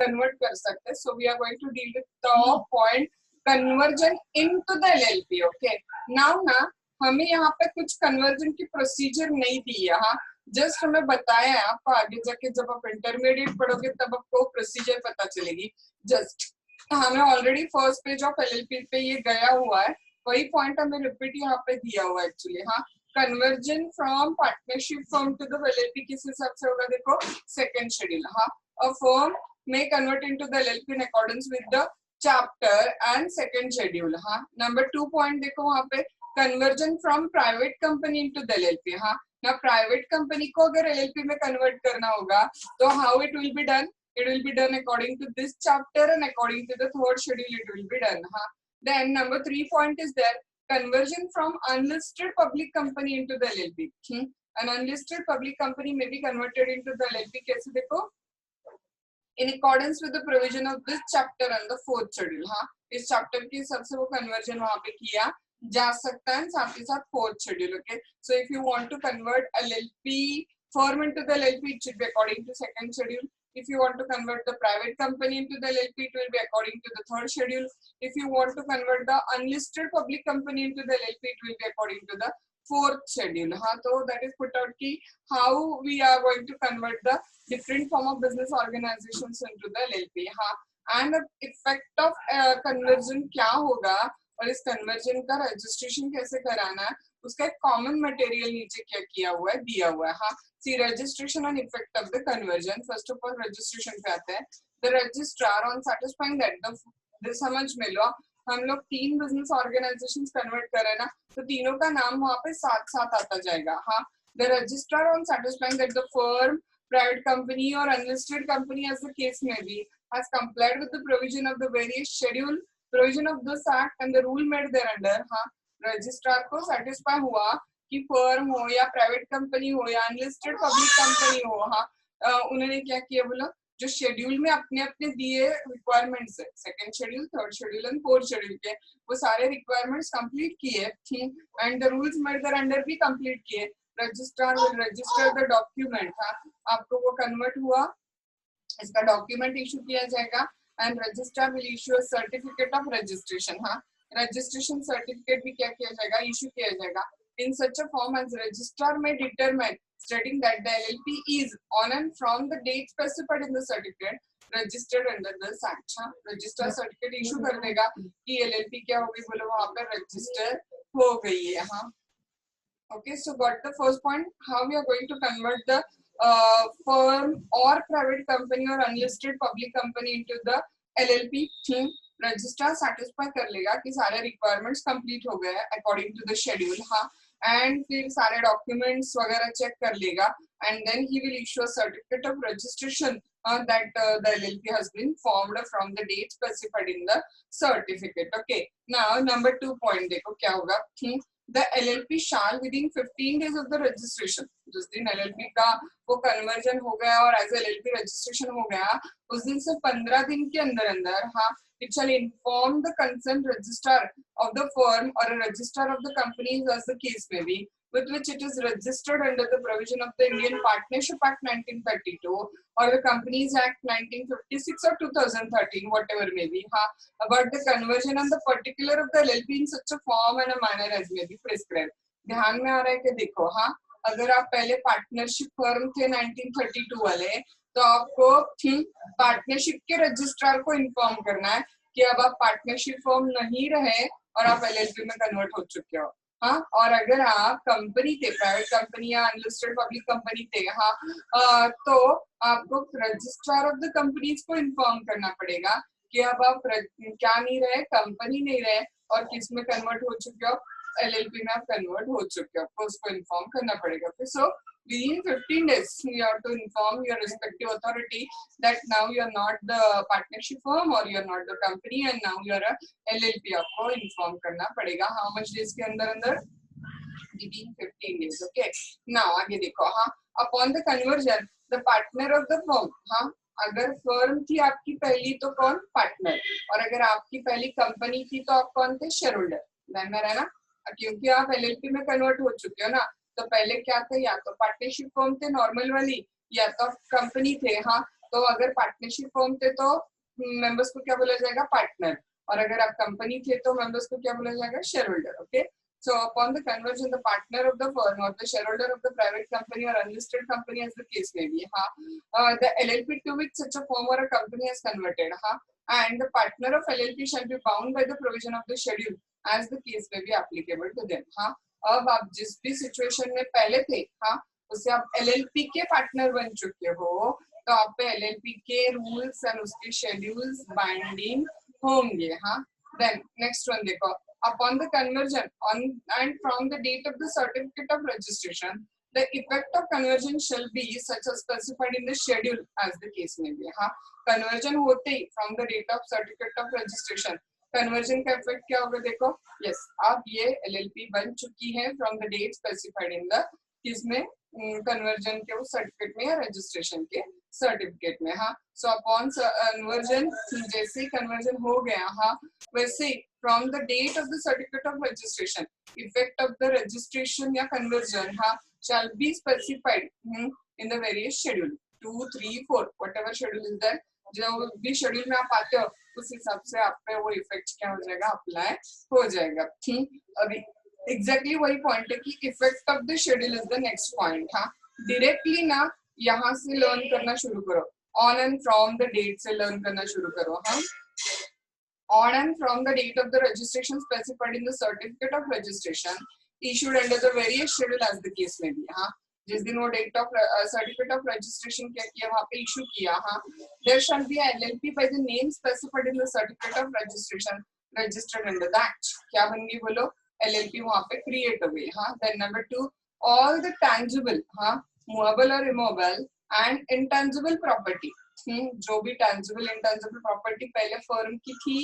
Convert कर सकते हैं. So we are going to deal with the point conversion into the LLP. Okay, now ना हमें यहाँ पे कुछ कन्वर्जन की प्रोसीजर नहीं दी है. हाँ, जस्ट हमें बताया है. आपको आगे जाके जब आप इंटरमीडिएट पढ़ोगे तब आपको प्रोसीजर पता चलेगी. जस्ट हमें already first page of LLP पे ये गया हुआ है, वही पॉइंट हमें रिपीट यहाँ पे दिया हुआ है एक्चुअली. हाँ, conversion from partnership firm to the LLP किस हिसाब से होगा, देखो सेकंड शेड्यूल. हाँ, a firm may convert into the LLP in accordance with the chapter and second schedule. हाँ, नंबर 2 पॉइंट देखो वहाँ पे conversion from private company into the LLP. हाँ ना, प्राइवेट कंपनी को अगर एलएलपी में कन्वर्ट करना होगा तो how it will be done, it will be done according to this chapter and according to the third schedule it will be done. हाँ, then number 3 point is there conversion from unlisted public company into the LLP. An unlisted public company may be converted into the LLP. कैसे देखो, in accordance with the provision of this chapter and the fourth schedule. हाँ, इस chapter के हिसाब से वो conversion वहाँ पे किया जा सकता है, साथ ही साथ fourth schedule. Okay, so if you want to convert LLP firm into the LLP, it should be according to second schedule. If you want to convert the private company into the LLP, it will be according to the third schedule. If you want to convert the unlisted public company into the LLP, it will be according to the fourth schedule. हाँ, तो that is put out की how we are going to convert the different form of business organizations into the LLP. हाँ, and the effect of conversion क्या होगा और इस conversion का registration कैसे कराना है, उसका एक कॉमन मटेरियल नीचे क्या किया हुआ है, दिया हुआ है. हाँ, see registration on effect of the conversion. First of all registration पे आते हैं. The registrar on satisfying that the समझ में लो, हम लोग 3 बिजनेस ऑर्गेनाइजेशंस कन्वर्ट कर रहे हैं ना, तो तीनों का नाम वहाँ पे साथ साथ आता जाएगा. हाँ, the registrar on satisfying that the firm, private company और unlisted company as the case में भी has complied with the provision of the various schedule provision of this act and the rule made thereunder. हाँ, registrar को satisfy हुआ कि firm हो या private company हो या अनलिस्टेड पब्लिक कंपनी हो, हाँ, उन्होंने क्या किया बोला, जो शेड्यूल में अपने अपने दिए रिक्वायरमेंट्स है, second schedule, third schedule and fourth schedule के, वो सारे रिक्वायरमेंट्स कंप्लीट किए एंड द रूल्स मेड देयरअंडर भी कंप्लीट किए. Registrar will register the document. हाँ, आपको वो कन्वर्ट हुआ, इसका डॉक्यूमेंट इशू किया जाएगा and registrar will issue a certificate of registration. हाँ, रजिस्ट्रेशन सर्टिफिकेट भी क्या किया जाएगा, इशू किया जाएगा. इन सच अ फॉर्म एज रजिस्ट्रार में determine stating that the LLP is on and from the date specified in the certificate registered under this act. हाँ, register certificate issue कर देगा कि LLP क्या होगी, बोलो वहाँ पर रजिस्टर हो गई है. हाँ, okay, so got the first point, how we are going to convert the firm or private company or unlisted public company into the LLP. Registrar satisfy कर लेगा कि सारे रिक्वायरमेंट्स कंप्लीट हो गए अकॉर्डिंग टू द शेड्यूल. हाँ, and फिर सारे documents वगैरह चेक कर लेगा and then he will issue a certificate of registration that the LLP has been formed from the date specified in the certificate. Okay, now number 2 point देखो क्या होगा. The LLP shall within 15 days of the registration, जिस दिन LLP का वो conversion हो गया और एज LLP रजिस्ट्रेशन हो गया, उस दिन से 15 दिन के अंदर अंदर, हाँ, it shall inform the concerned registrar of the firm or a registrar of the company as the case may be, with which it is registered under the provision of the Indian Partnership Act 1932 or the Companies Act 1956 or 2013, whatever may be, about the conversion and the particular of the LLP in such a form and a manner as may be prescribed. ध्यान में आ रहा है कि देखो, हाँ, अगर आप पहले पार्टनरशिप फर्म थे 1932 वाले, तो आपको पार्टनरशिप के रजिस्ट्रार को इन्फॉर्म करना है कि अब आप पार्टनरशिप फर्म नहीं रहे और आप एलएलपी में कन्वर्ट हो चुके हो. हाँ, और अगर आप कंपनी थे, प्राइवेट कंपनी या अनलिस्टेड पब्लिक कंपनी थे, हाँ, तो आपको रजिस्ट्रार ऑफ द कंपनीज को इन्फॉर्म करना पड़ेगा कि अब आप क्या नहीं रहे, कंपनी नहीं रहे और किस में कन्वर्ट हो चुके हो, एलएलपी में आप कन्वर्ट हो चुके हो, आपको उसको इन्फॉर्म करना पड़ेगा. सो within 15 days you have to inform your respective authority that now you are not the partnership firm or you are not the company and now you are a LLP. आपको inform करना पड़ेगा. how much days के अंदर अंदर, within 15 days. okay, now आगे देखो. हाँ, upon the conversion the partner of the firm, हाँ, अगर फर्म थी आपकी पहली तो कौन, पार्टनर, और अगर आपकी पहली कंपनी थी तो आप कौन थे, शेयर होल्डर. ध्यान में रहना, क्योंकि आप एलएलपी में कन्वर्ट हो चुके हो ना, तो पहले क्या थे, या तो पार्टनरशिप फर्म थे नॉर्मल वाली, या तो कंपनी थे. हाँ, तो अगर पार्टनरशिप फॉर्म थे तो मेंबर्स को क्या बोला जाएगा, पार्टनर, और अगर आप कंपनी थे तो मेंबर्स को क्या बोला जाएगा, share holder. Okay, so upon the conversion, the partner of the firm or the shareholder of the private company or unlisted company, as the case may be, the LLP to which such a firm or a company has converted, and the partner of LLP shall be bound by the provision of the schedule as the case may be applicable to them. अब आप जिस भी situation में पहले थे, उससे आप LLP के पार्टनर बन चुके हो, तो आप पे LLP के रूल्स एंड उसके शेड्यूल्स बाइंडिंग होंगे. देन नेक्स्ट वन देखो, upon the conversion on and from the date of the certificate of registration, the effect of conversion shall be such as specified in the schedule as the case may be. conversion होते ही from the date of certificate of registration, conversion का effect क्या होगा देखो, yes, अब ये LLP बन चुकी है from the date specified in the किसमें, कन्वर्जन के उस सर्टिफिकेट में या रजिस्ट्रेशन के सर्टिफिकेट में. सो अपॉन कन्वर्जन, जैसे कन्वर्जन हो गया, वैसे from the date of the certificate of registration, effect of the registration या conversion shall be specified in the various schedule 2, 3, 4, whatever schedule is there. जो भी शेड्यूल में आप आते हो उस हिसाब से आप पे वो इफेक्ट क्या हो जाएगा, अप्लाई हो जाएगा. अभी एग्जैक्टली वही पॉइंट है कि effect of the schedule is the next point. Directly ना यहाँ से लर्न करना शुरू करो, on and from the date से लर्न करना शुरू करो. On and from the date of the registration specified in the certificate of registration issued under the various schedule as the case may be. जिस दिन वो date of certificate of registration क्या किया, वहाँ पे इशू किया, there shall be a LLP by the name specified in the certificate of registration registered under the act. क्या बन गई बोलो, LLP वहाँ पे क्रिएट हो गई. Then number 2, all the tangible, movable or immobile and intangible property, जो भी tangible intangible property पहले फर्म की थी,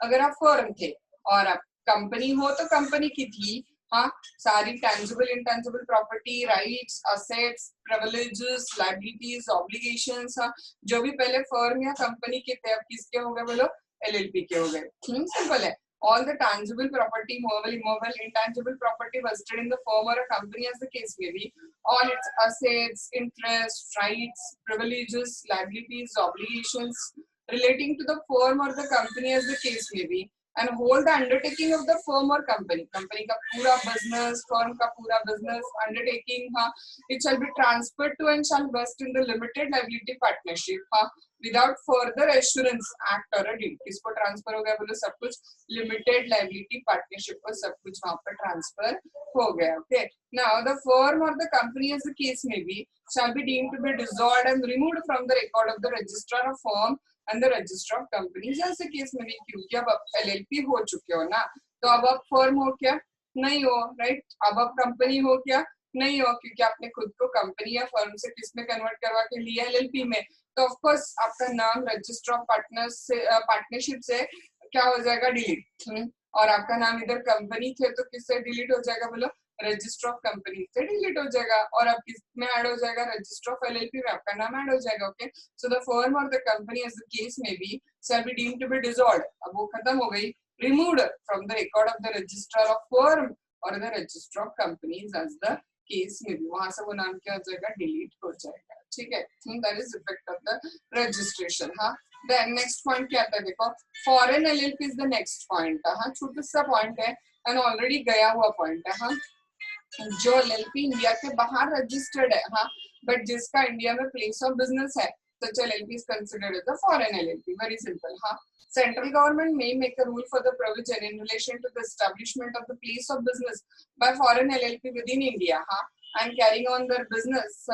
अगर आप फर्म थे, और आप कंपनी हो तो कंपनी की थी, सारी tangible intangible property, rights, assets, privileges, liabilities, obligations, जो भी पहले फर्म या कंपनी के थे, अब किसके हो गए बोलो, LLP के हो गए. सिंपल है. All the tangible property, movable, immobile, intangible property vested in the firm or a company as the case may be, all its assets, interests, rights, privileges, liabilities, obligations relating to the firm or the company as the case may be, and hold the undertaking of the firm or company, company का पूरा business, firm का पूरा business, undertaking, it shall be transferred to and shall vest in the limited liability partnership, without further assurance, act or a deed. किसको transfer हो गया बोलो, सब कुछ लिमिटेड लाइबिलिटी पार्टनरशिप को सब कुछ वहाँ पर ट्रांसफर हो गया. Okay, now the firm or the company as the case may be shall be deemed to be dissolved and removed from the record of the registrar of firm and the register of companies as the case may be. क्योंकि अब आप LLP हो चुके हो ना, तो अब आप फर्म हो क्या, नहीं हो, राइट. अब आप कंपनी हो क्या, नहीं हो, क्योंकि आपने खुद को कंपनी या फर्म से किसमें कन्वर्ट करवा के लिया, LLP में. तो ऑफ कोर्स आपका नाम रजिस्टर ऑफ पार्टनर्स से पार्टनरशिप से क्या हो जाएगा, डिलीट. और आपका नाम इधर कंपनी थे तो किससे डिलीट हो जाएगा बोलो, रजिस्टर ऑफ कंपनी से डिलीट हो जाएगा. और अब किस में ऐड हो जाएगा, रजिस्टर ऑफ LLP में आपका नाम ऐड हो जाएगा. ओके, सो द फर्म और the company as the case may be shall be deemed to be dissolved. अब वो खत्म हो गई, removed from the record of the registrar of firm or the register of companies as the case में भी, वहां से वो नाम क्या हो जाएगा, डिलीट हो जाएगा. ठीक है, that is effect of the registration. Then next point क्या आता है देखो, foreign LLP is the next point. छोटा सा पॉइंट है एंड ऑलरेडी गया हुआ पॉइंट है. जो LLP इंडिया के बाहर रजिस्टर्ड है, बट जिसका इंडिया में प्लेस ऑफ बिजनेस है, such LLP is considered as a foreign LLP. Very simple. Central government may make a rule for the provision in relation to the establishment of the place of business by foreign LLP within India, and carrying on their business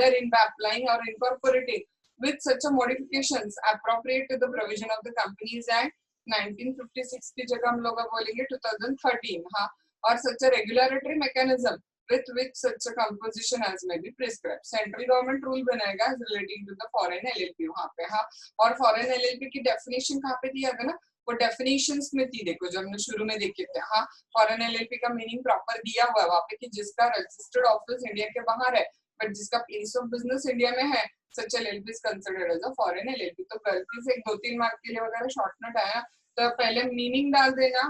therein by applying or incorporating with such a modifications appropriate to the provision of the Companies Act 1956 की जगह हम लोग बोलेंगे 2013. और such a regulatory mechanism with which such a composition as may be prescribed. Central government rule बनाएगा relating to the foreign LLP वहाँ पे. और foreign LLP की definition कहाँ पे दिया था ना, वो definitions में थी, देखो जो हमने शुरू में देखे थे. foreign LLP का meaning proper दिया हुआ है वहाँ पे कि जिसका registered office इंडिया के बाहर है but जिसका place of business इंडिया में है, such LLP is considered as a foreign LLP. तो गलती से 2-3 मार्क के लिए वगैरह शॉर्ट नोट आया तो पहले मीनिंग डाल देना,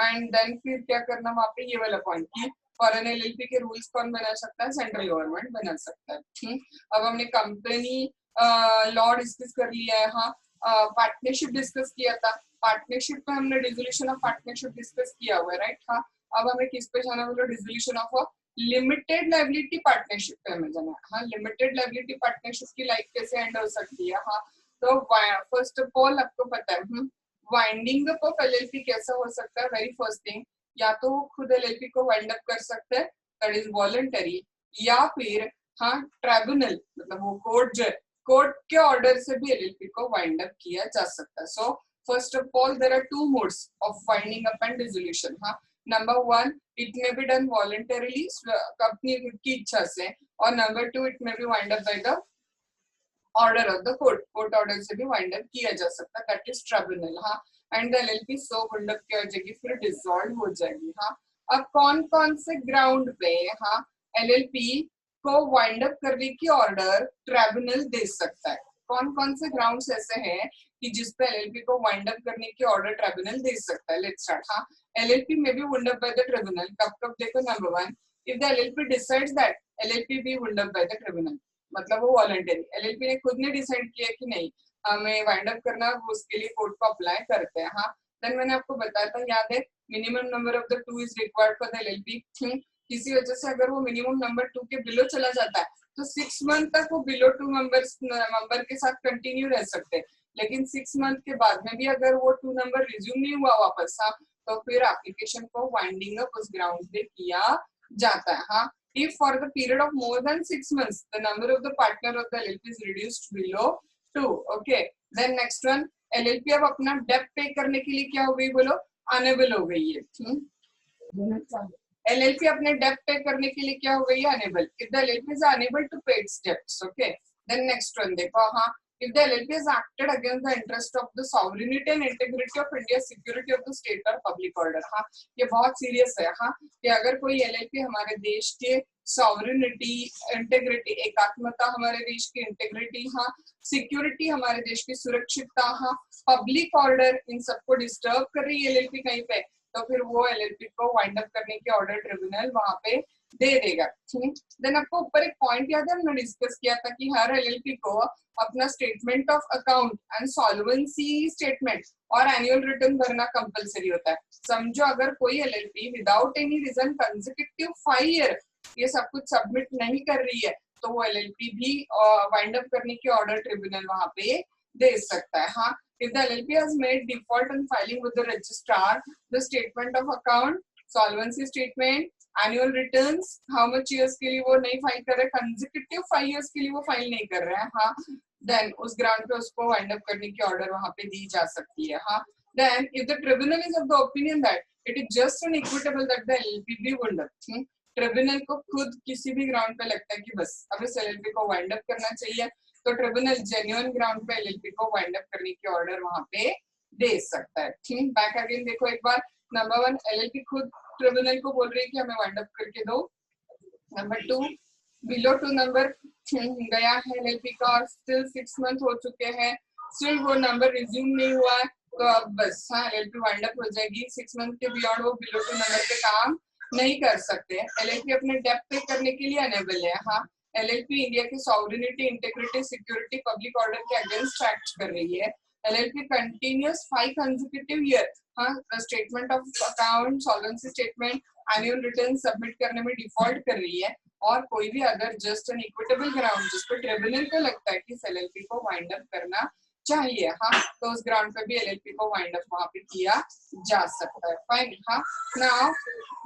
एंड देन फिर क्या करना वहाँ पे ये वाला पॉइंट की फॉरेन LLP के रूल्स कौन बना सकता है, सेंट्रल गवर्नमेंट बना सकता है. अब हमने कंपनी लॉ डिस्कस कर लिया है, हाँ पार्टनरशिप डिस्कस किया था, पार्टनरशिप पे हमने डिसोल्यूशन ऑफ पार्टनरशिप डिस्कस किया हुआ है, राइट। हाँ अब हमें किस पे जाना, बोलो dissolution of a limited liability partnership पे हमें जाना है। हाँ लिमिटेड लायबिलिटी पार्टनरशिप की लाइफ कैसे एंड हो सकती है। हाँ तो फर्स्ट ऑफ ऑल आपको पता है वाइंडिंग अप ऑफ एलएलपी कैसा हो सकता है। वेरी फर्स्ट थिंग, या तो वो खुद एलएलपी को वाइंड अप कर सकते हैं, दैट इज वॉलंटरी, या फिर हाँ ट्राइब्यूनल मतलब वो कोर्ट के ऑर्डर से भी एलएलपी को वाइंड अप किया जा सकता है। So first of all there are two modes of winding up and dissolution. हाँ number one, it may be done voluntarily अपनी की इच्छा से, और number two, it may be wind up by the order of the court order से भी wind up किया जा सकता है, दैट इज ट्राइब्यूनल। हाँ and the LLP so wind up किया जाएगी, फिर डिसॉल्व हो जाएगी। हाँ अब कौन कौन से ग्राउंड पे हाँ एलएलपी को वाइंड अप करने की ऑर्डर ट्राइब्यूनल दे सकता है, कौन कौन से ग्राउंड्स ऐसे हैं कि जिस पे एलएलपी को वाइंड अप करने की ऑर्डर ट्राइब्यूनल दे सकता है। Let's start. हाँ एलएलपी में भी wind up by the tribunal, कब कब देखो, number one, if the LLP decides that LLP be wind up by the tribunal, मतलब वो वॉलंटरी, एलएलपी ने खुद ने डिसाइड किया कि नहीं हमें वाइंड अप करना, वो उसके लिए कोर्ट को अप्लाई करते हैं। हाँ देन मैंने आपको बताया था, याद है, minimum number of the two is required for the LLP. किसी वजह से अगर वो मिनिमम नंबर टू के बिलो चला जाता है तो 6 मंथ तक वो बिलो टू नंबर के साथ कंटिन्यू रह सकते हैं, लेकिन 6 मंथ के बाद में भी अगर वो 2 नंबर रिज्यूम नहीं हुआ वापस, हाँ तो फिर एप्लीकेशन को वाइंडिंग अप उस ग्राउंड पे किया जाता है। हाँ if for the period of more than 6 months the number of the partner of the LLP is reduced below 2, okay, then next one, LLP अब अपना डेब्ट पे करने के लिए क्या हो गई, बोलो अनेबल हो गई है। LLP अपने डेब्ट पे करने के लिए क्या हो गई है, enable, if the LLP is unable to pay its debts, okay, then next one देखो, हाँ if the LLP has acted against the interest of the sovereignty and integrity of India, security of the state or public order। हाँ ये बहुत serious है। हाँ कि अगर कोई एलएलपी हमारे देश के सॉवरेनिटी, इंटेग्रिटी, एकात्मता, हमारे देश की इंटेग्रिटी, हाँ सिक्योरिटी, हमारे देश की सुरक्षितता, हाँ पब्लिक ऑर्डर, इन सबको डिस्टर्ब कर रही है एलएलपी कहीं पे, तो फिर वो एलएलपी को वाइंड अप करने के ऑर्डर ट्रिब्यूनल वहां पे दे देगा। देन आपको ऊपर एक पॉइंट याद है, हमने डिस्कस किया था कि हर एलएलपी को अपना statement of account and solvency statement और एनुअल रिटर्न भरना कंपलसरी होता है। समझो अगर कोई LLP without any reason consecutive 5 year ये सब कुछ सबमिट नहीं कर रही है, तो वो एलएलपी भी वाइंड अप करने की ऑर्डर ट्रिब्यूनल वहां पे दे सकता है। हाँ if the LLP has made default on filing with the registrar, the statement of account, solvency statement, annual returns, how much years के लिए वो नहीं फाइल कर रहे, consecutive 5 years के लिए वो फाइल नहीं कर रहे हैं, हाँ then उस ग्राउंड पे उसको वाइंड अप करने की ऑर्डर वहां पे दी जा सकती है। हाँ then if the tribunal is of the opinion that it is just and equitable that the LLP be wound up, tribunal को खुद किसी भी ग्राउंड पे लगता है कि बस अब इस एलएलपी को वाइंड अप करना चाहिए, तो ट्रिब्यूनल जेन्युइन ग्राउंड पे एलएलपी को वाइंड अप करने की ऑर्डर वहां पे दे सकता है। ठीक, बैक अगेन देखो एक बार, नंबर वन, एलएलपी खुद ट्रिब्यूनल को बोल रही है कि हमें वाइंड अप करके दो। नंबर टू, बिलो 2 नंबर गया है एलएलपी का और स्टिल 6 मंथ हो चुके हैं, स्टिल वो नंबर रिज्यूम नहीं हुआ है, तो अब बस हाँ एलएलपी वाइंड अप हो जाएगी। 6 मंथ के बियॉन्ड वो बिलो 2 नंबर पे काम नहीं कर सकते। एलएलपी अपने डेब्ट पे करने के लिए अनेबल है। हाँ एलएलपी इंडिया की sovereignty, integrity, security, public order के अगेंस्ट एक्ट कर रही है। एलएलपी कंटिन्यूअस 5 कंसेक्यूटिव ईयर हाँ statement of account, solvency statement, annual return submit करने में डिफॉल्ट कर रही है, और कोई भी अगर जस्ट एन इक्विटेबल ग्राउंड जिस पर ट्रिब्यूनल को लगता है कि एलएलपी को वाइंड अप करना चाहिए, हाँ तो उस ग्राउंड पे भी एलएलपी को वाइंड अप वहां पे किया जा सकता है। फाइन। हाँ नाउ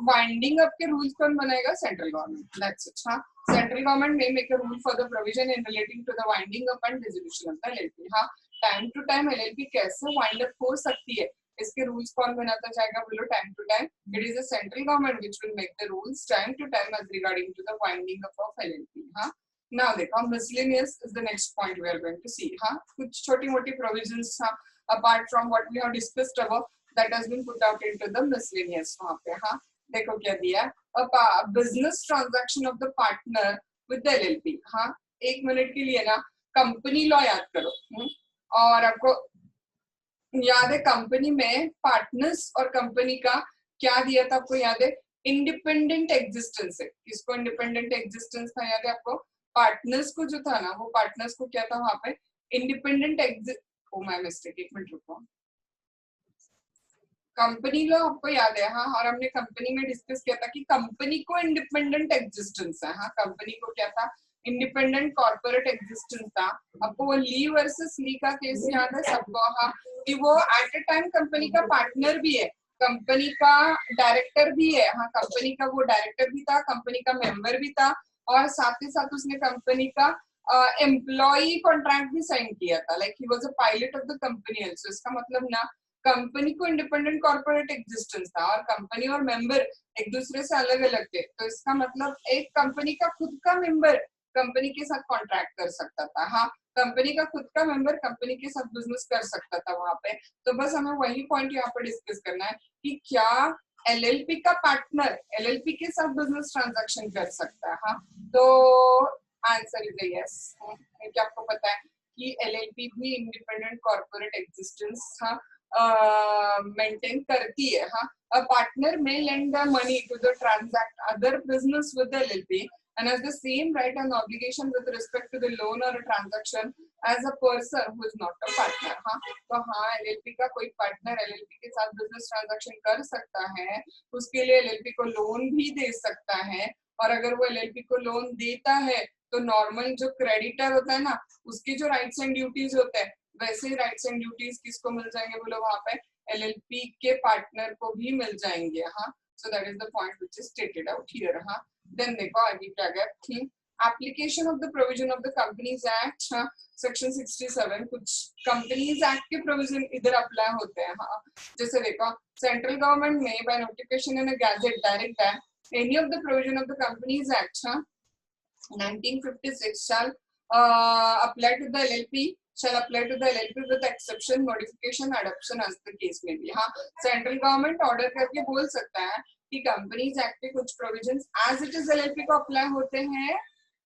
वाइंडिंग अप के रूल्स कौन बनाएगा, सेंट्रल गवर्नमेंट, दैट्स इट। हाँ central government may make a rule for the provision in relating to the winding up and dissolution of the LLP। हाँ टाइम टू टाइम एलएलपी कैसे wind up हो सकती है, इसके rules कौन बनाता जाएगा, बोलो time to time, it is a central government which will make the rules time to time as regarding to the winding up of LLP। हाँ now देखो miscellaneous is the next point we are going to see। हाँ कुछ छोटी मोटी provisions हाँ apart from what we have discussed above that has been put out into the miscellaneous वहाँ पे। हाँ देखो क्या दिया, a business transaction of the partner with the LLP। हाँ एक मिनट के लिए ना कंपनी लॉ याद करो, और आपको याद है कंपनी में पार्टनर्स और कंपनी का क्या दिया था, आपको याद है, इंडिपेंडेंट एग्जिस्टेंस है। किसको इंडिपेंडेंट एग्जिस्टेंस था, याद है आपको, पार्टनर्स को जो था ना, वो पार्टनर्स को क्या था वहां पे, independent exit, oh my mistake, एक मिनट रुको, कंपनी लो आपको याद है, हाँ, और हमने कंपनी में डिस्कस किया था कि कंपनी को इंडिपेंडेंट एग्जिस्टेंस है, हाँ, कंपनी को क्या था, इंडिपेंडेंट कॉर्पोरेट एग्जिस्टेंस था। आपको वो ली वर्सेस ली का केस याद है सबको, हाँ, कि वो एट ए टाइम कंपनी का पार्टनर भी है, कंपनी का डायरेक्टर भी है, हाँ, कंपनी का वो डायरेक्टर भी था, कंपनी का मेंबर भी था, और साथ ही साथ उसने कंपनी का एम्प्लॉय कॉन्ट्रैक्ट भी साइन किया था, like he was a pilot of the company also. इसका मतलब ना कंपनी को इंडिपेंडेंट कॉर्पोरेट एग्जिस्टेंस था, और कंपनी और मेंबर एक दूसरे से अलग अलग थे, तो इसका मतलब एक कंपनी का खुद का मेंबर कंपनी के साथ कॉन्ट्रैक्ट कर सकता था, हाँ, कंपनी का खुद का मेंबर कंपनी के साथ बिजनेस कर सकता था वहां पे। तो बस हमें वही पॉइंट यहाँ पर डिस्कस करना है कि क्या एलएलपी का पार्टनर एलएलपी के साथ बिजनेस ट्रांजैक्शन कर सकता है, हाँ, तो आंसर इज यस। क्या आपको पता है कि एलएलपी भी इंडिपेंडेंट कॉर्पोरेट एग्जिस्टेंस, हाँ, मेंटेन करती है, हाँ। A partner may lend the money to the transact other business with the LLP and has the same right and obligation with respect to the loan or a transaction as a person who is not a partner, हाँ, तो हाँ, LLP का कोई partner LLP के साथ business transaction कर सकता है, उसके लिए एलएलपी को लोन भी दे सकता है, और अगर वो एलएलपी को लोन देता है तो नॉर्मल जो क्रेडिटर होता है ना, उसके जो राइट्स एंड ड्यूटीज होते हैं, वैसे ही राइट्स एंड ड्यूटीज किसको मिल जाएंगे बोलो, वहां पे एलएलपी के पार्टनर को भी मिल जाएंगे, हाँ। So that is the point which is stated out here, हाँ। देन देखो आगे क्या गया, application of the provision of the companies act, हाँ, सेक्शन 67, कुछ कंपनीज एक्ट के प्रोविजन इधर अप्लाई होते हैं, हाँ। जैसे देखो, सेंट्रल गवर्नमेंट में by notification in a gazette direct है any of the provision of the companies act, हाँ, 1956 shall apply to the LLP, shall apply to the LLP with exception, modification, adoption as the case may be, हाँ, central government order करके बोल सकता है कि companies act के कुछ provisions as it is LLP को अप्लाई होते हैं,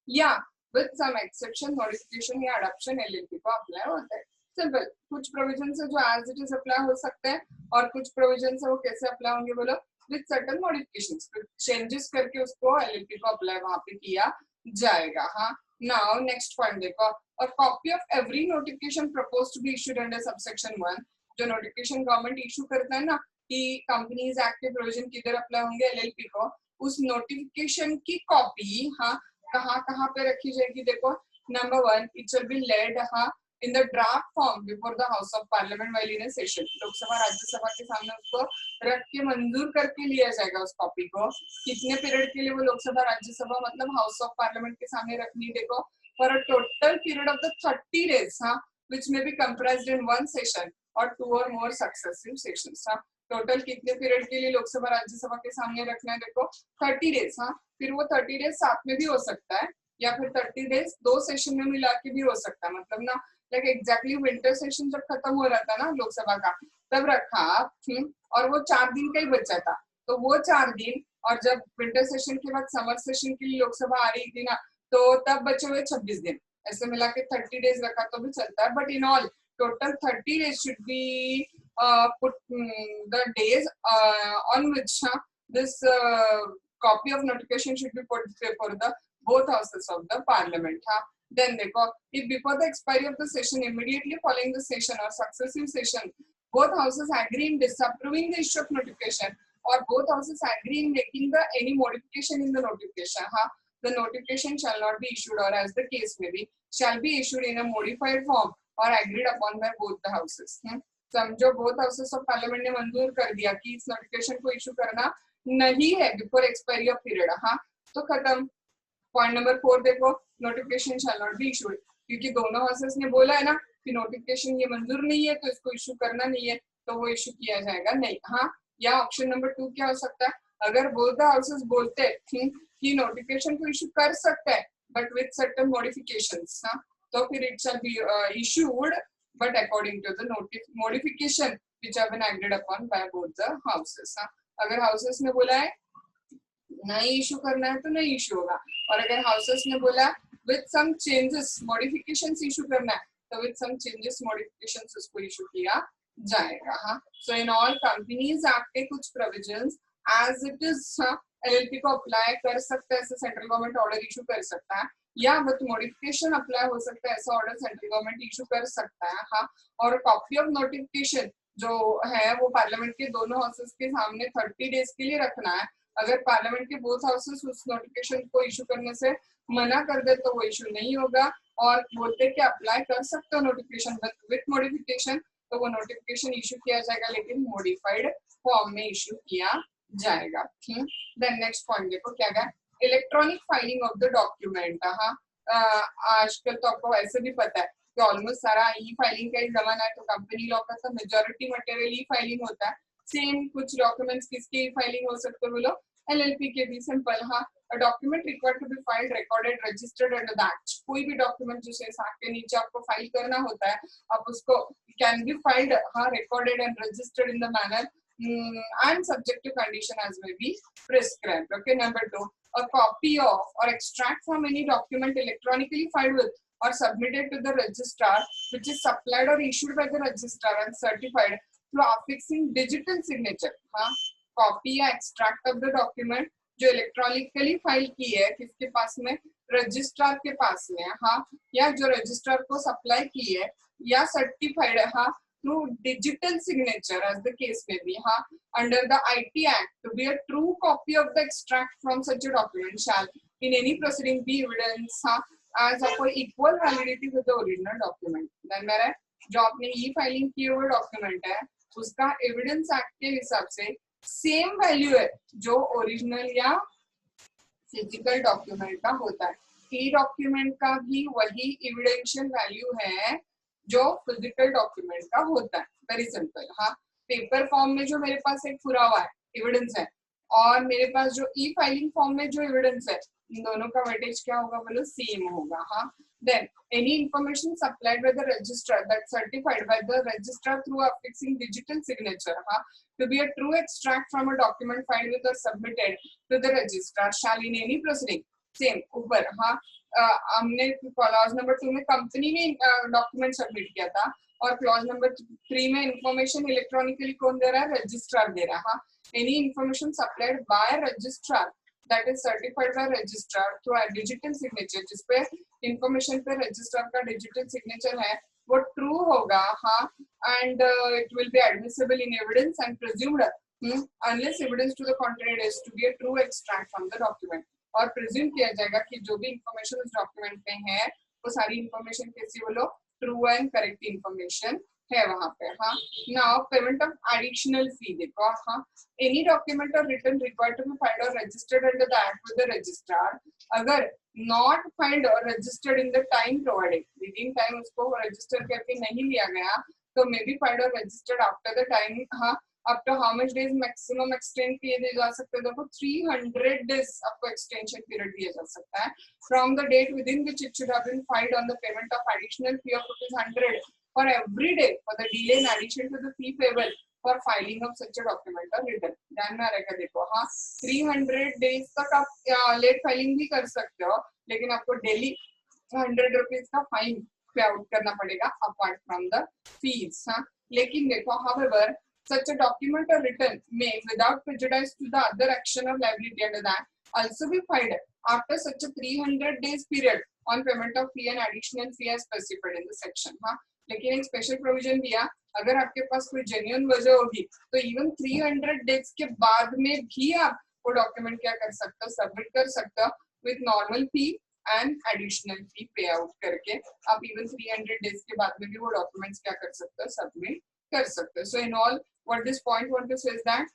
या विद सम एक्सेप्शन, मॉडिफिकेशन या अडॉप्शन एलएलपी को अप्लाई होता है। सिंपल, कुछ प्रोविजंस है जो एज इट इज अप्लाई हो सकते हैं, और कुछ प्रोविजंस है वो कैसे अप्लाई होंगे बोलो, विद सर्टेन मॉडिफिकेशंस, चेंजेस करके उसको एलएलपी को अप्लाई वहां पे किया जाएगा, हाँ। नाउ नेक्स्ट पॉइंट देखो, और copy of every notification proposed to be issued under subsection 1, जो नोटिफिकेशन गवर्नमेंट इशू करता है ना कि कंपनीज एक्ट के प्रोविजन किधर अप्लाई होंगे एलएलपी को, उस नोटिफिकेशन की कॉपी, हाँ, कहाँ कहाँ पे रखी जाएगी देखो, number 1 it shall be laid, हाँ, in the draft form before the house of parliament while in a session, Lok Sabha Rajya Sabha के सामने उसको रख के मंजूर करके लिया जाएगा उस कॉपी को। कितने पीरियड के लिए वो लोकसभा राज्यसभा मतलब हाउस ऑफ पार्लियामेंट के सामने रखनी, देखो, for a total period of the 30 days, हाँ, which may be comprised in one session और 2 और मोर सक्सेसिव सेशंस, हाँ। टोटल कितने पीरियड के लिए लोकसभा राज्यसभा के सामने रखना है देखो, 30 डेज, हाँ। फिर वो 30 डेज साथ में भी हो सकता है, या फिर 30 डेज 2 सेशन में मिला के भी हो सकता है, मतलब ना लाइक एग्जैक्टली विंटर सेशन जब खत्म हो रहा था ना लोकसभा का, तब रखा, और वो 4 दिन का ही बचा था, तो वो 4 दिन, और जब विंटर सेशन के बाद समर सेशन के लिए लोकसभा आ रही थी ना, तो तब बचे हुए 26 दिन, ऐसे मिला के 30 डेज रखा तो भी चलता है, but in all total 30 days should be put the days on which this copy of notification should be put before the both houses of the parliament, then देखो, if before the expiry of the session immediately following the session or successive session both houses agree in disapproving the issue of notification, or both houses agree in making the any modification in the notification, the notification shall not be issued, or as the case may be shall be issued in a modified form or agreed upon by both the houses। समझो, both houses of parliament ने मंजूर कर दिया कि इस notification को issue करना नहीं है बिफोर एक्सपायरी ऑफ पीरियड, हाँ, तो खत्म। पॉइंट नंबर 4 देखो, notification shall not be issued, क्योंकि दोनों हाउसेस ने बोला है ना कि नोटिफिकेशन ये मंजूर नहीं है तो इसको इशू करना नहीं है, तो वो इशू किया जाएगा नहीं, हाँ। या ऑप्शन नंबर 2 क्या हो सकता है, अगर बोथ द हाउसेस बोलते कि नोटिफिकेशन को इशू कर सकते हैं बट विद सर्टेन मॉडिफिकेशंस, हाँ, तो फिर it shall be issued but according to the modification which have been agreed upon by both the houses, हाँ। अगर हाउसेस ने बोला है नहीं इशू करना है तो नहीं इशू होगा, और अगर हाउसेस ने बोला with some changes modifications issue करना है तो विद सम चेंजेस मॉडिफिकेशंस उसको इशू किया जाएगा, हाँ। So in all companies act के कुछ provisions as it is LLP को अप्लाई कर सकता है, सेंट्रल गवर्नमेंट ऑर्डर इशू कर सकता है, या विथ मॉडिफिकेशन अप्लाई हो सकता है, ऐसा ऑर्डर सेंट्रल गवर्नमेंट इशू कर सकता है। हाँ, और कॉपी ऑफ नोटिफिकेशन जो है वो पार्लियामेंट के दोनों हाउसेस के सामने 30 डेज के लिए रखना है। अगर पार्लियामेंट के बोथ हाउसेस उस नोटिफिकेशन को इशू करने से मना कर दे तो वो इशू नहीं होगा, और बोलते कि अप्लाई कर सकते हो नोटिफिकेशन विथ मॉडिफिकेशन, तो वो नोटिफिकेशन इशू किया जाएगा लेकिन मॉडिफाइड फॉर्म में इशू किया जाएगा। देन नेक्स्ट पॉइंट देखो क्या गया, electronic filing of the document. हाँ, आजकल तो आपको वैसे भी पता है कि ऑलमोस्ट सारा ई फाइलिंग का ही जमाना है, तो कंपनी लॉ का तो मेजॉरिटी मटेरियल ई फाइलिंग होता है। सेम कुछ डॉक्यूमेंट्स किसके ई फाइलिंग हो सकते हैं बोलो, एलएलपी के भी। सिंपल। हाँ, a document required to be filed, recorded, registered under the act। कोई भी डॉक्यूमेंट जिसे साथ के नीचे आपको फाइल करना होता है, आप उसको कैन बी फाइल्ड, हाँ, recorded and registered in the manner and subject to condition as may be prescribed। Okay, number 2, a copy of or extract from any document electronically filed with or submitted to the registrar, which is supplied or issued by the registrar and certified through affixing digital signature। हाँ, copy या extract of the document जो electronically file की है, किसके पास में, registrar के पास में। हाँ, या जो रजिस्ट्रार को सप्लाई की है, या सर्टिफाइड है, हाँ, through digital signature as the case में भी। हाँ, under the IT act to be a true copy of the extract from such a document shall in any proceeding be evidence, हाँ, as of equal validity with the original document. Then मेरा जो आपने ई filing किए हुए document है उसका evidence act के हिसाब से सेम वैल्यू है जो ओरिजिनल या फिजिकल डॉक्यूमेंट का होता है। ई डॉक्यूमेंट का भी वही एविडेंशियल वैल्यू है जो फिजिकल डॉक्यूमेंट का होता है। Very simple. हाँ, पेपर फॉर्म में जो मेरे पास एक पुरावा है, एविडेंस है, और मेरे पास जो ई फाइलिंग फॉर्म में जो एविडेंस है, इन दोनों का वेटेज क्या होगा बोलो, सेम होगा। हाँ, then any information supplied by the registrar that certified by the registrar through affixing digital signature, to be a true extract from a document filed with or submitted to the registrar shall in any proceeding, same ऊपर। हाँ, हमने clause number 2 में company ने document submit किया था, और clause number 3 में information electronically कौन दे रहा है, रजिस्ट्रार दे रहा है। हाँ, any information supplied by registrar that is certified by registrar through a digital signature, जिसपे इंफॉर्मेशन पे रजिस्ट्रार का डिजिटल सिग्नेचर है, वो ट्रू होगा। हाँ, and it will be admissible in evidence and presumed unless evidence to the contrary is to be a true extract from the document। और presume किया जाएगा कि जो भी इंफॉर्मेशन उस डॉक्यूमेंट में है वो सारी इंफॉर्मेशन कैसी बोलो, ट्रू एंड करेक्ट इंफॉर्मेशन है वहां पे। हाँ, now payment of additional fee देखो। हाँ, एनी डॉक्यूमेंट और return required to be filed और registered under the act with the registrar, अगर नॉट फाइल्ड और registered in the time provided, within time उसको रजिस्टर करके नहीं लिया गया, तो मे बी फाइल्ड और रजिस्टर्ड आफ्टर द टाइम। हाँ, up to how much days maximum extend किए जा सकते हैं, देखो 300 डेज आपको एक्सटेंशन पीरियड दिया जा सकता है from the date within which it should have been filed on the payment of additional fee of ₹100 for every day for the delay in addition to the fee payable for filing of such a document or return। ध्यान में रहेगा देखो। हाँ, 300 days तक आप late filing भी कर सकते हो, लेकिन आपको डेली ₹100 का फाइन पे आउट करना पड़ेगा अपार्ट फ्रॉम द फीस। हाँ, लेकिन देखो however such a document or return may without prejudice to the other action of liability under that also be filed after such a 300 days period on payment of fee and additional fee as specified in the section। हाँ, लेकिन एक special provision दिया, अगर आपके पास कोई genuine वजह होगी तो इवन 300 डेज के बाद में भी आप वो डॉक्यूमेंट क्या कर सकते हो, सबमिट कर सकते हो with normal fee and additional fee pay out करके। आप इवन 300 डेज के बाद में भी वो डॉक्यूमेंट्स क्या कर सकते हो, सबमिट कर सकते हो। So in all what this point want to say is that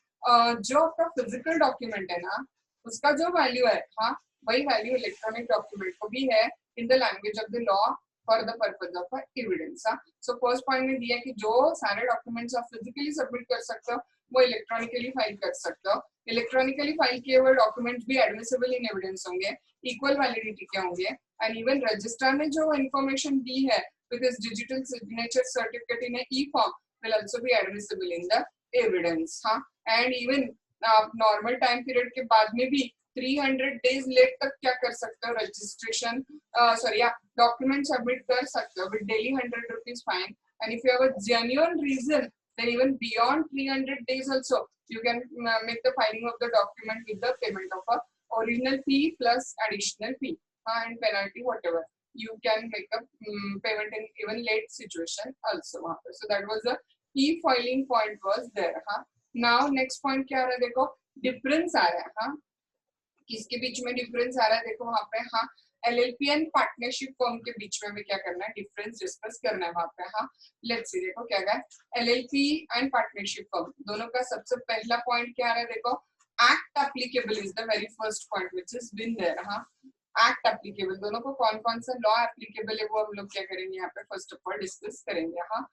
जो आपका फिजिकल डॉक्यूमेंट है ना, उसका जो वैल्यू है, हाँ, वही वैल्यू इलेक्ट्रॉनिक डॉक्यूमेंट को भी है in the language of the law for the purpose of evidence. So first point में दिया कि जो सारे डॉक्यूमेंट्स आप फिजिकली सबमिट कर सकते हो वो इलेक्ट्रॉनिकली फाइल कर सकते हो। इलेक्ट्रॉनिकली फाइल किए हुए डॉक्यूमेंट्स भी एडमिसिबल इन एविडेंस होंगे, इक्वल वैलिडिटी के होंगे, एंड इवन रजिस्ट्रार ने जो इन्फॉर्मेशन दी है with his digital signature certificate in E form will also be admissible in the evidence. हाँ, एंड इवन आप नॉर्मल टाइम पीरियड के बाद में भी 300 डेज लेट तक क्या कर सकते हो, रजिस्ट्रेशन सॉरी आप डॉक्यूमेंट सबमिट कर सकते हो with daily ₹100 fine, and if you have a genuine reason then even beyond 300 days also you can make the filing of the document with the payment of a original fee plus additional fee। हाँ, and penalty whatever you can make a payment in even late situation also वहाँ पे. So that was the key filing point was there. हाँ, now next point क्या आ रहा है देखो, difference आ रहा है. हाँ, किसके बीच में डिफरेंस आ रहा है देखो वहाँ पे. हाँ, एलएलपी एंड पार्टनरशिप फर्म के बीच में भी क्या करना है, डिफरेंस डिस्कस करना है वहाँ पे. हाँ, लेट्स सी देखो क्या है, एलएलपी एंड पार्टनरशिप फर्म दोनों का सबसे पहला पॉइंट क्या आ रहा है देखो, act applicable is the very first point which is been there. हाँ, एक्ट एप्लीकेबल, दोनों को कौन कौन सा लॉ एप्लीकेबल है वो हम लोग क्या करेंगे यहाँ पे फर्स्ट ऑफ ऑल डिस्कस करेंगे. हाँ,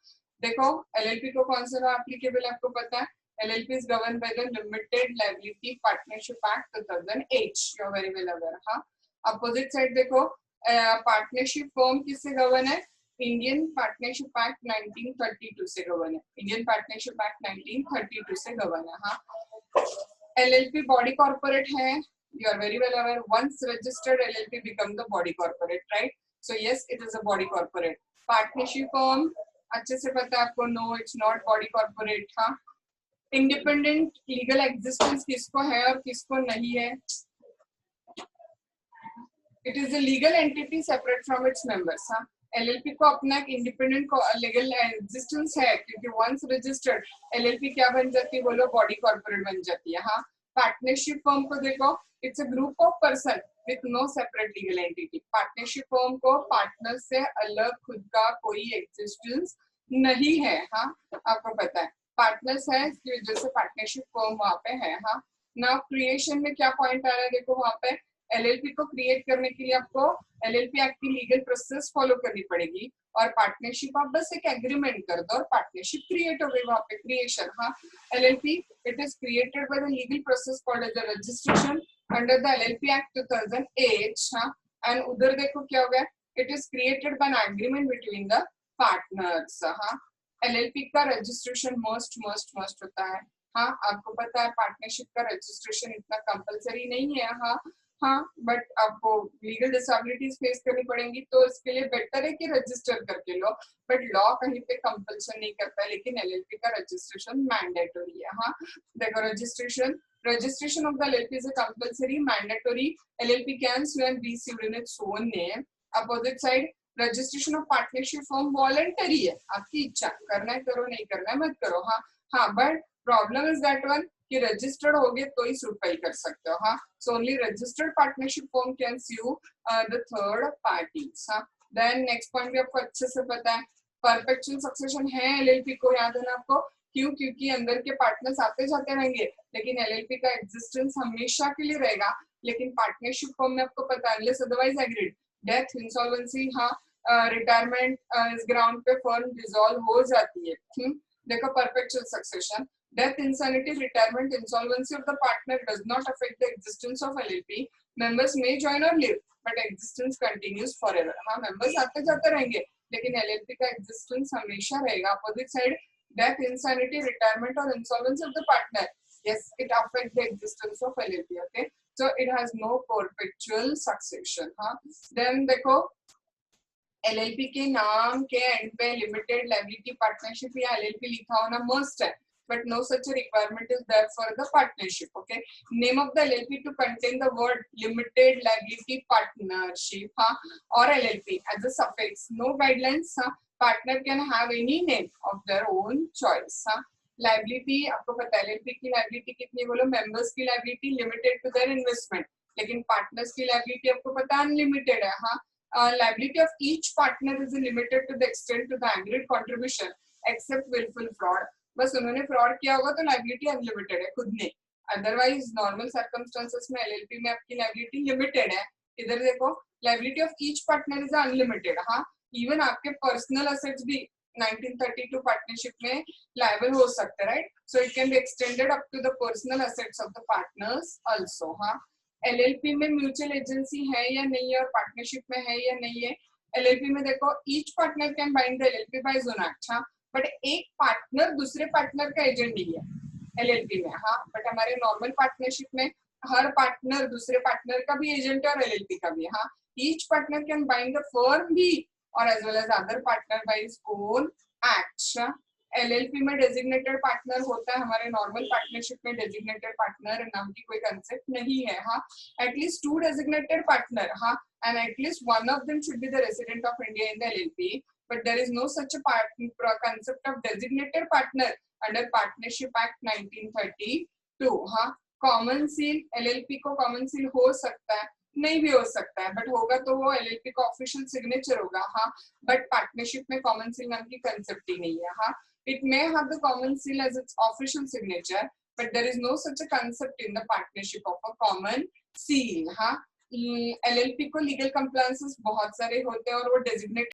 देखो एलएलपी को कौन सा लॉ एप्लीकेबल है आपको पता है, LLP is governed by the Limited Liability Partnership Act 2008. You are very well aware. हाँ, अपोजिट साइड देखो, पार्टनरशिप फॉर्म किससे गवर्न है, इंडियन पार्टनरशिप एक्ट 1932 से गवर्न है. इंडियन पार्टनरशिप एक्ट 1932 से गवर्न है. हाँ, LLP बॉडी कॉर्पोरेट है. You are very well aware. Once registered, LLP become the body corporate, right? So yes, it is a body corporate. Partnership firm अच्छे से पता है आपको, no, it's not body corporate. हाँ, independent legal existence किसको है और किसको नहीं है, it is a legal entity separate from its members. हाँ, एलएलपी को अपना एक इंडिपेंडेंट लीगल एग्जिस्टेंस है क्योंकि वंस रजिस्टर्ड एलएलपी क्या बन जाती है बोलो, बॉडी कॉर्पोरेट बन जाती है. हाँ, पार्टनरशिप फर्म को देखो, it's a group of person with no separate legal entity. Partnership firm को पार्टनर से अलग खुद का कोई एग्जिस्टेंस नहीं है. हाँ, आपको पता है पार्टनर्स है इसकी वजह से पार्टनरशिप फर्म वहाँ पे है. हाँ, नाउ क्रिएशन में क्या पॉइंट आ रहा है देखो, वहाँ पे एलएलपी को क्रिएट करने के लिए आपको एलएलपी एक्ट की लीगल प्रोसेस फॉलो करनी पड़ेगी और पार्टनरशिप आप बस एक एग्रीमेंट कर दो और पार्टनरशिप क्रिएट हो गई वहाँ पे. क्रिएशन, हाँ, LLP it is created by the legal process called as the registration under the LLP act 2008. हाँ, एंड उधर देखो क्या हो गया, it is created by an agreement between the partners. हाँ, एलएलपी का रजिस्ट्रेशन मस्ट मस्ट मस्ट होता है. हाँ, आपको पता है पार्टनरशिप का रजिस्ट्रेशन इतना कंपलसरी नहीं है. हाँ हाँ, बट आपको लीगल डिसेबिलिटीज फेस करनी पड़ेंगी तो इसके लिए बेटर है कि रजिस्टर करके लो, बट लॉ कहीं पे कंपल्सन नहीं करता है, लेकिन एलएलपी का रजिस्ट्रेशन मैंडेटरी है. हाँ, देखो registration of the LLP is a compulsory mandatory. LLP can sue and be sued in its own name. Opposite side, registration of partnership form voluntary है, आपकी इच्छा, करना है करो, नहीं करना है मत करो. हाँ हाँ, but problem is that one कि रजिस्टर्ड हो गए तो ही सूट फाइल कर सकते हो. हाँ, so only registered partnership form can sue the third parties. हाँ, देन नेक्स्ट पॉइंट भी आपको अच्छे से पता है, परपेचुअल सक्सेशन है एलएलपी को, याद है ना आपको, क्यों, क्योंकि अंदर के पार्टनर्स आते जाते रहेंगे लेकिन एलएलपी का एग्जिस्टेंस हमेशा के लिए रहेगा. लेकिन पार्टनरशिप फॉर्म में आपको पता है unless otherwise agreed, death, insolvency, हाँ, रिटायरमेंट इस ग्राउंड पे फर्म डिसॉल्व हो जाती है. देखो, perpetual succession, death, insanity, retirement, insolvency of the partner does not affect the existence of LLP. Members may join or leave, but existence continues forever. हाँ, members आते जाते रहेंगे लेकिन LLP का existence हमेशा रहेगा. Opposite side, death, insanity, retirement or insolvency of the partner, yes, it affects the existence of LLP. Okay, so it has no perpetual succession. हाँ, then देखो LLP के नाम के एंड पे लिमिटेड लायबिलिटी पार्टनरशिप या LLP लिखा होना must है, but no such a requirement is there for the partnership. Okay, name of the LLP to contain the word limited liability partnership, हाँ, or LLP as a suffix. No guidelines. हाँ, partner can have any name of their own choice. हाँ, liability आपको पता है LLP की liability कितनी बोलो, members की liability limited to their investment, लेकिन partners की liability आपको पता unlimited है. हाँ, liability of each partner is limited to the extent to the agreed contribution except willful fraud. बस उन्होंने फ्रॉड किया होगा तो लायबिलिटी अनलिमिटेड है खुद ने, अदरवाइज नॉर्मल सर्कमस्टेंसेस में एलएलपी में आपकी लायबिलिटी लिमिटेड है. इधर देखो, liability of each partner is unlimited. हाँ, इवन आपके पर्सनल असेट्स भी 1932 पार्टनरशिप में लायबल हो सकते हैं, right? So it can be extended up to the personal assets of the partners also. हाँ, एलएलपी में म्यूचुअल एजेंसी है या नहीं है और पार्टनरशिप में है या नहीं है. एलएलपी में देखो, each partner can bind the LLP by own act. हाँ, बट एक पार्टनर दूसरे पार्टनर का एजेंट नहीं है एलएलपी में. हाँ, बट हमारे नॉर्मल पार्टनरशिप में हर पार्टनर दूसरे पार्टनर का भी एजेंट है और एलएलपी का भी. हाँ, each partner can bind the firm भी और as well as other partner by his own act. LLP में डेजिग्नेटेड पार्टनर होता है, हमारे नॉर्मल पार्टनरशिप में डेजिग्नेटेड पार्टनर नाम की कोई कंसेप्ट नहीं है. हाँ, एटलीस्ट 2 डेजिग्नेटेड पार्टनर. हाँ, and at least one of them should be the resident of India in the LLP. But there is no such a concept of designated partner under Partnership Act 1932. हाँ, common seal LLP को common seal हो सकता है, नहीं भी हो सकता है, बट होगा तो वो LLP का ऑफिशियल सिग्नेचर होगा. हाँ, बट पार्टनरशिप में कॉमन सील नाम की कंसेप्ट ही नहीं है. हाँ, it may have the common seal as its official signature, but there is no such a concept in the partnership of a common seal. हाँ, LLP को लीगल कंप्लायंसेस बहुत सारे होते हैं और वो डेजिग्नेटेड